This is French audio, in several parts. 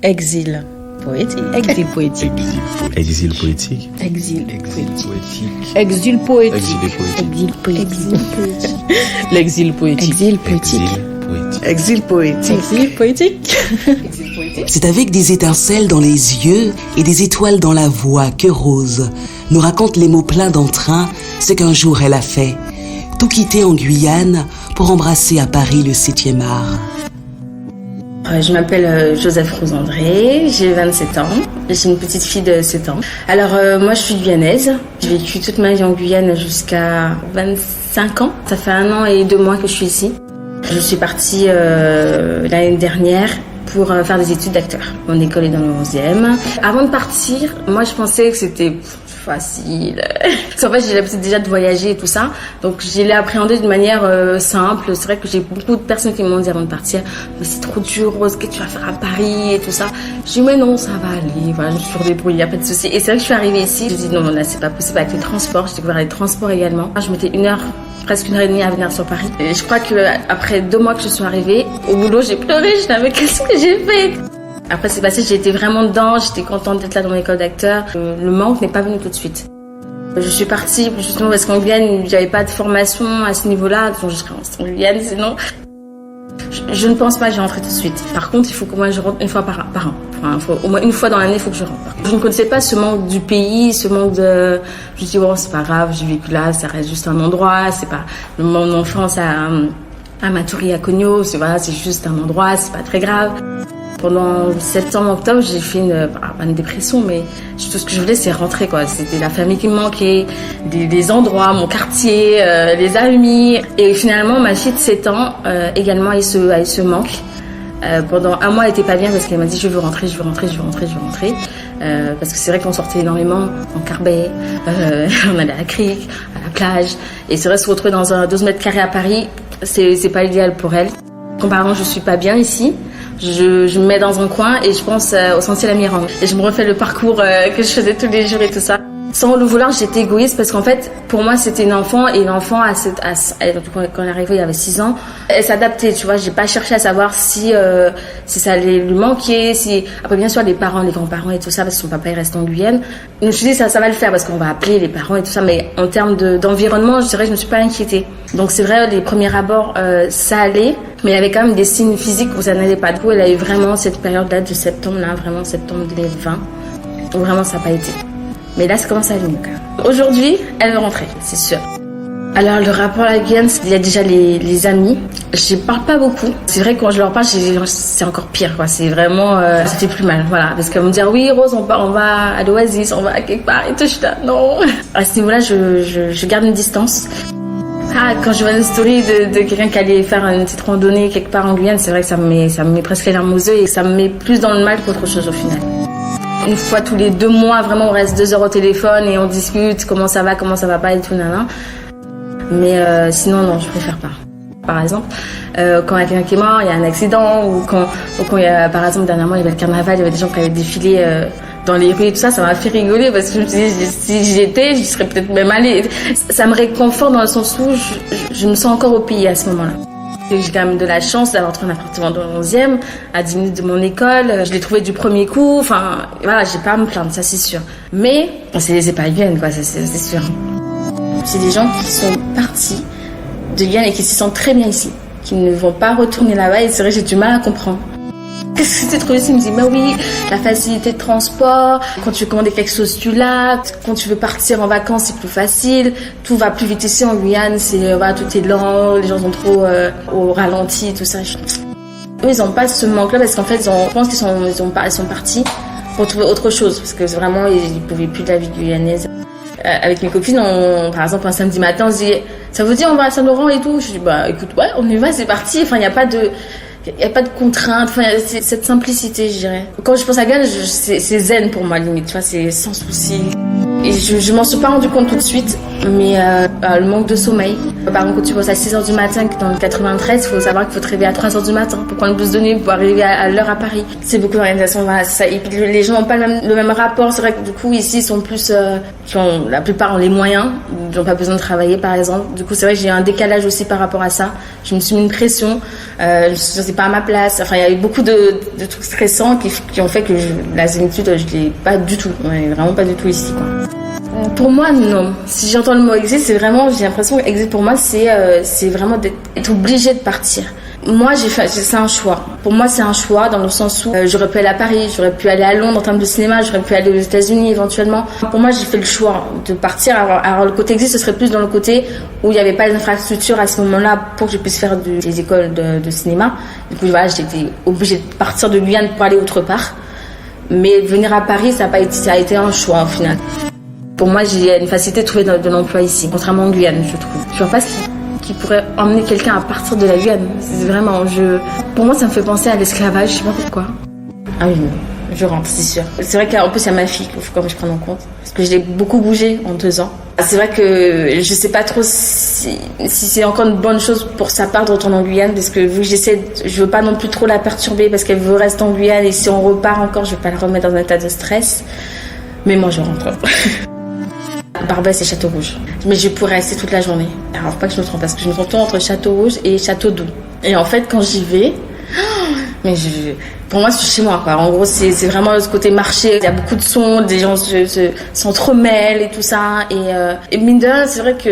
Exil poétique. Exil poétique. Exil poétique. Exil poétique. Exil poétique. Exil poétique. L'exil poétique. Exil poétique. Exil poétique. Exil poétique. C'est avec des étincelles dans les yeux et des étoiles dans la voix que Rose nous raconte les mots pleins d'entrain ce qu'un jour elle a fait. Tout quitter en Guyane pour embrasser à Paris le 7e art. Je m'appelle Joseph Rose André, j'ai 27 ans, j'ai une petite fille de 7 ans. Alors moi je suis guyanaise, j'ai vécu toute ma vie en Guyane jusqu'à 25 ans. Ça fait 1 an et 2 mois que je suis ici. Je suis partie l'année dernière pour faire des études d'acteur. Mon école est dans le 11e. Avant de partir, moi je pensais que c'était facile. Parce qu'en fait, j'ai l'habitude déjà de voyager et tout ça. Donc, je l'ai appréhendé d'une manière simple. C'est vrai que j'ai beaucoup de personnes qui m'ont dit avant de partir, mais c'est trop dur, Rose, qu'est-ce que tu vas faire à Paris et tout ça. Je dis, mais non, ça va aller. Voilà, je me suis débrouillée, il n'y a pas de souci. Et c'est vrai que je suis arrivée ici. Je dis, non, là, c'est pas possible avec les transports. J'ai découvert les transports également. Je mettais presque 1h30 à venir sur Paris. Et je crois que après 2 mois que je suis arrivée, au boulot, j'ai pleuré. Je disais, mais qu'est-ce que j'ai fait? Après c'est passé, j'ai été vraiment dedans, j'étais contente d'être là dans mon école d'acteur. Le manque n'est pas venu tout de suite. Je suis partie justement parce qu'en Guyane, j'avais pas de formation à ce niveau-là, donc je serais en Guyane sinon. Je ne pense pas que je vais rentrer tout de suite. Par contre, il faut que moi je rentre une fois par an. Enfin, au moins une fois dans l'année, il faut que je rentre. Je ne connaissais pas ce manque du pays, ce manque de... Je me dis, bon, c'est pas grave, j'ai vécu là, ça reste juste un endroit, c'est pas... Mon enfance à Matoury, à Cognos, c'est juste un endroit, c'est pas très grave. Pendant septembre, octobre, j'ai fait une dépression, mais tout ce que je voulais, c'est rentrer, quoi. C'était la famille qui me manquait, des endroits, mon quartier, les amis. Et finalement, ma fille de 7 ans, également, elle se manque. Pendant 1 mois, elle était pas bien parce qu'elle m'a dit, je veux rentrer. Parce que c'est vrai qu'on sortait énormément en carbet, on allait à la crique, à la plage. Et c'est vrai, se retrouver dans un 12 mètres carrés à Paris, c'est pas l'idéal pour elle. Comparant, je suis pas bien ici. Je me mets dans un coin et je pense au sentier la Mirande. Et je me refais le parcours que je faisais tous les jours et tout ça. Sans le vouloir, j'étais égoïste parce qu'en fait, pour moi, c'était une enfant et l'enfant, quand elle arrivait, il y avait 6 ans, elle s'adaptait, tu vois. J'ai pas cherché à savoir si ça allait lui manquer, Après, bien sûr, les parents, les grands-parents et tout ça, parce que son papa, il reste en Guyane. Je me suis dit, ça va le faire parce qu'on va appeler les parents et tout ça. Mais en termes d'environnement, je dirais, je me suis pas inquiétée. Donc, c'est vrai, les premiers abords, ça allait. Mais il y avait quand même des signes physiques où ça n'allait pas. Du coup, elle a eu vraiment cette période-là de septembre, vraiment septembre 2020, où vraiment ça n'a pas été. Mais là, ça commence à aller mieux quand même. Aujourd'hui, elle veut rentrer, c'est sûr. Alors, le rapport à la Guyane, il y a déjà les amis. Je ne parle pas beaucoup. C'est vrai que quand je leur parle, c'est encore pire, quoi. C'est vraiment, ça fait plus mal, voilà. Parce qu'elles vont me dire, oui, Rose, on va à l'Oasis, on va à quelque part. Et tout, je suis là, non. À ce niveau-là, je garde une distance. Quand je vois une story de quelqu'un qui allait faire une petite randonnée quelque part en Guyane, c'est vrai que ça me met presque les larmes aux yeux et ça me met plus dans le mal qu'autre chose au final. Une fois tous les 2 mois, vraiment, on reste 2 heures au téléphone et on discute comment ça va pas et tout, nanana. Mais sinon, non, je préfère pas. Par exemple, quand il y a quelqu'un qui est mort, il y a un accident, ou quand il y a, par exemple, dernièrement, il y avait le carnaval, il y avait des gens qui avaient défilé dans les rues et tout ça, ça m'a fait rigoler parce que je me suis dit, si j'y étais, j'y serais peut-être même allée. Ça me réconforte dans le sens où je me sens encore au pays à ce moment-là. J'ai quand même de la chance d'avoir trouvé un appartement dans le 11e, à 10 minutes de mon école. Je l'ai trouvé du premier coup. Enfin, voilà, j'ai pas à me plaindre, ça c'est sûr. Mais c'est pas Guyane, quoi, c'est sûr. C'est des gens qui sont partis de Guyane et qui s'y sentent très bien ici, qui ne vont pas retourner là-bas. Et c'est vrai, j'ai du mal à comprendre. Qu'est-ce que tu trouves ici? Il me dit, bah oui, la facilité de transport. Quand tu veux commander quelque chose, tu l'as. Quand tu veux partir en vacances, c'est plus facile. Tout va plus vite ici en Guyane. Tout est lent. Les gens sont trop au ralenti, tout ça. Eux, ils n'ont pas ce manque-là parce qu'en fait, je pense qu'ils sont partis pour trouver autre chose. Parce que vraiment, ils ne pouvaient plus de la vie guyanaise. Avec mes copines, par exemple, un samedi matin, on se dit, ça vous dit, on va à Saint-Laurent et tout? Je dis, bah écoute, ouais, on y va, c'est parti. Enfin, il n'y a pas de contraintes, enfin, c'est cette simplicité, je dirais. Quand je pense à Guyane, c'est zen pour moi, limite, tu vois, c'est sans souci. Et je m'en suis pas rendu compte tout de suite. mais le manque de sommeil. Par exemple, quand tu bosses à 6h du matin dans le 93, il faut savoir qu'il faut te réveiller à 3h du matin pour prendre le bus de nuit, pour arriver à l'heure à Paris. C'est beaucoup d'organisation, voilà, c'est ça. Et puis les gens n'ont pas le même rapport. C'est vrai que du coup, ici, ils sont plus... la plupart ont les moyens, ils n'ont pas besoin de travailler, par exemple. Du coup, c'est vrai que j'ai eu un décalage aussi par rapport à ça. Je me suis mis une pression, je me suis dit, c'est pas à ma place. Enfin, il y a eu beaucoup de trucs stressants qui ont fait que la zénitude, je l'ai pas du tout. Ouais, vraiment pas du tout ici, quoi. Pour moi, non. Si j'entends le mot exil, c'est vraiment, j'ai l'impression que exil pour moi, c'est vraiment d'être obligé de partir. Moi, c'est un choix. Pour moi, c'est un choix dans le sens où j'aurais pu aller à Paris, j'aurais pu aller à Londres en termes de cinéma, j'aurais pu aller aux États-Unis éventuellement. Pour moi, j'ai fait le choix de partir. Alors le côté exil, ce serait plus dans le côté où il n'y avait pas les infrastructures à ce moment-là pour que je puisse faire des écoles de cinéma. Du coup, voilà, j'étais obligée de partir de Guyane pour aller autre part. Mais venir à Paris, ça a été un choix au final. Pour moi, j'ai une facilité de trouver de l'emploi ici, contrairement en Guyane, je trouve. Je vois pas ce qui pourrait emmener quelqu'un à partir de la Guyane. C'est vraiment, pour moi, ça me fait penser à l'esclavage, je sais pas pourquoi. Ah oui, je rentre, c'est sûr. C'est vrai qu'en plus, il y a ma fille qu'il faut quand même que je prenne en compte. Parce que je l'ai beaucoup bougé en 2 ans. C'est vrai que je sais pas trop si c'est encore une bonne chose pour sa part de retourner en Guyane, parce que vu que je veux pas non plus trop la perturber parce qu'elle veut rester en Guyane, et si on repart encore, je vais pas la remettre dans un état de stress. Mais moi, je rentre. Barbès et Château-Rouge. Mais je pourrais rester toute la journée. Alors, pas que je me trompe, parce que je me trompe entre Château-Rouge et Château-Doux. Et en fait, quand j'y vais, pour moi, c'est chez moi, quoi. En gros, c'est vraiment ce côté marché. Il y a beaucoup de sons, des gens s'entremêlent et tout ça. Et mine de rien, c'est vrai que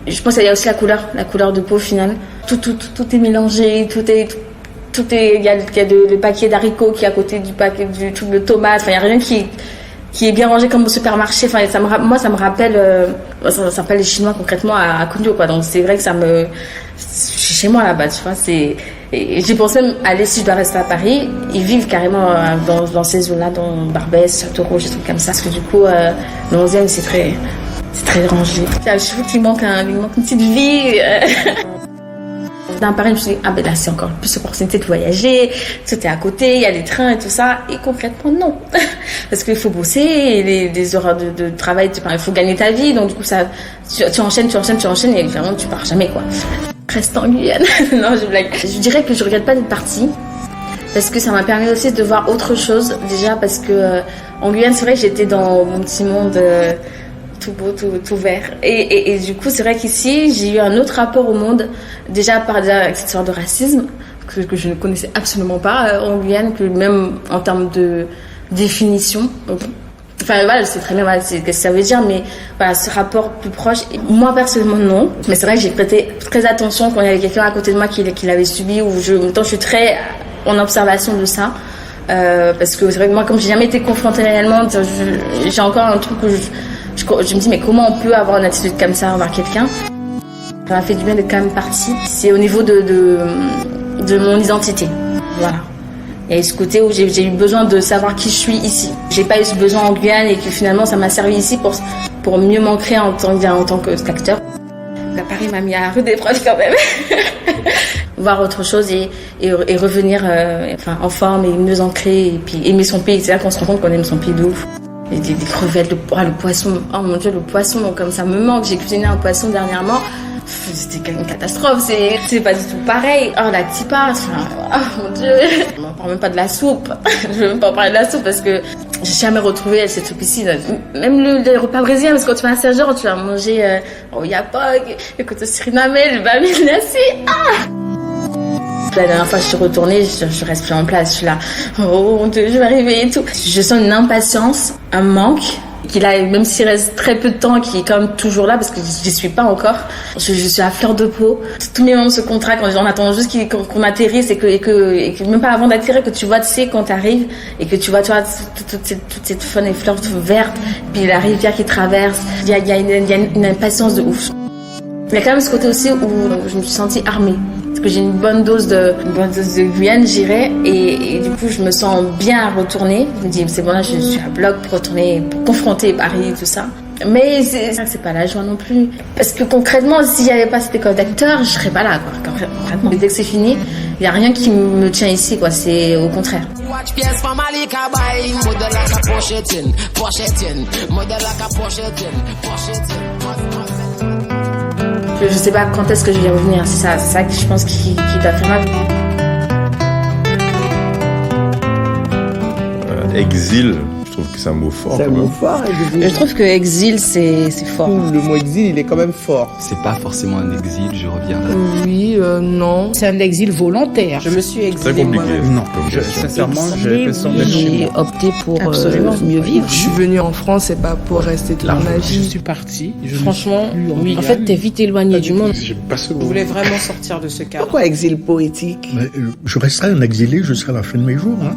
je pense qu'il y a aussi la couleur de peau, au final. Tout est mélangé, il y a le paquet d'haricots qui est à côté du paquet de tomates. Enfin, il y a rien qui est bien rangé comme au supermarché. Enfin, ça me rappelle les Chinois concrètement à Cogno, quoi. Donc c'est vrai que je suis chez moi là-bas, tu vois. Et j'ai pensé aller, si je dois rester à Paris, ils vivent carrément dans ces zones-là, dans Barbès, Château-Rouge, des trucs comme ça. Parce que du coup, le 11e, c'est très rangé. Je trouve qu'il manque une petite vie. Dans Paris, je me suis dit, là, c'est encore plus d'opportunité de voyager, tout est à côté, il y a les trains et tout ça. Et concrètement, non. Parce qu'il faut bosser, et des horaires de travail, il faut gagner ta vie. Donc, du coup, tu enchaînes, et vraiment, tu pars jamais, quoi. Reste en Guyane. Non, je blague. Je dirais que je regrette pas d'être partie. Parce que ça m'a permis aussi de voir autre chose. Déjà, parce que, en Guyane, c'est vrai que j'étais dans mon petit monde, tout beau, tout vert. Et du coup, c'est vrai qu'ici, j'ai eu un autre rapport au monde, déjà par avec cette histoire de racisme, que je ne connaissais absolument pas en Guyane, que même en termes de définition. Enfin, voilà, je sais très bien ce que ça veut dire, mais voilà, ce rapport plus proche, moi personnellement, non. Mais c'est vrai que j'ai prêté très attention quand il y avait quelqu'un à côté de moi qui l'avait subi, ou en même temps, je suis très en observation de ça. Parce que c'est vrai que moi, comme j'ai jamais été confrontée réellement, j'ai encore un truc où je me dis, mais comment on peut avoir une attitude comme ça envers quelqu'un? Ça m'a fait du bien d'être quand même partie. C'est au niveau de mon identité. Voilà. Il y a eu ce côté où j'ai eu besoin de savoir qui je suis ici. J'ai pas eu ce besoin en Guyane, et que finalement ça m'a servi ici pour mieux m'ancrer en tant qu'acteur. La Paris m'a mis à rude épreuve quand même. Voir autre chose et revenir en forme et mieux ancré, et puis aimer son pays. C'est là qu'on se rend compte qu'on aime son pays de ouf. Des crevettes, le poisson. Oh mon Dieu, le poisson, comme ça me manque. J'ai cuisiné un poisson dernièrement. C'était une catastrophe, c'est pas du tout pareil. Oh, la tipa, oh mon Dieu. Je m'en parle même pas de la soupe. Je vais même pas en parler de la soupe parce que j'ai jamais retrouvé cette soupe ici. Même les repas brésiliens, parce que quand tu vas à Saint-Jean, tu vas manger au yapog, le côté surinamé, le bami nasi. La dernière fois que je suis retournée, je reste plus en place. Je suis là, oh mon Dieu, je vais arriver et tout. Je sens une impatience, un manque, qu'il a, même s'il reste très peu de temps, qui est quand même toujours là, parce que j'y suis pas encore. Je suis à fleur de peau. Tous mes membres se contractent quand on attend juste qu'on atterrisse, et que même pas avant d'atterrir, que tu vois, tu sais, quand t'arrives, et que tu vois toute cette faune et fleurs vertes, puis la rivière qui traverse. Il y a une impatience de ouf. Il y a quand même ce côté aussi où je me suis sentie armée. Parce que j'ai une bonne dose de Guyane, j'irais, et du coup je me sens bien à retourner. Je me dis, c'est bon, là je suis à bloc pour retourner, pour confronter Paris et tout ça. Mais c'est pas la joie non plus. Parce que concrètement, s'il n'y avait pas cette école d'acteur, je serais pas là, quoi. Concrètement, dès que c'est fini, il n'y a rien qui me tient ici, quoi. C'est au contraire. Model like a Porsche tin, je sais pas quand est-ce que je vais revenir. C'est ça que je pense qui t'a fait mal. Exil, je trouve que c'est un mot fort. C'est un quand même. mot fort, exil. Je trouve que exil, c'est fort. Le mot exil, il est quand même fort. C'est pas forcément un exil, je reviendrai. Oui, non. C'est un exil volontaire. Je me suis Très exilée compliqué. moi-même. Non, Comme question. sincèrement, j'ai l'impression d'être chez J'ai moi. opté pour Absolument. mieux vivre. Je suis venue en France, c'est pas pour rester toute ma Je vie. suis partie. Franchement, oui. En En fait, t'es vite éloigné du monde. J'aime pas ce Je mot. voulais vraiment sortir de ce cadre. Pourquoi exil poétique? Je resterai un exilé jusqu'à la fin de mes jours. Hein.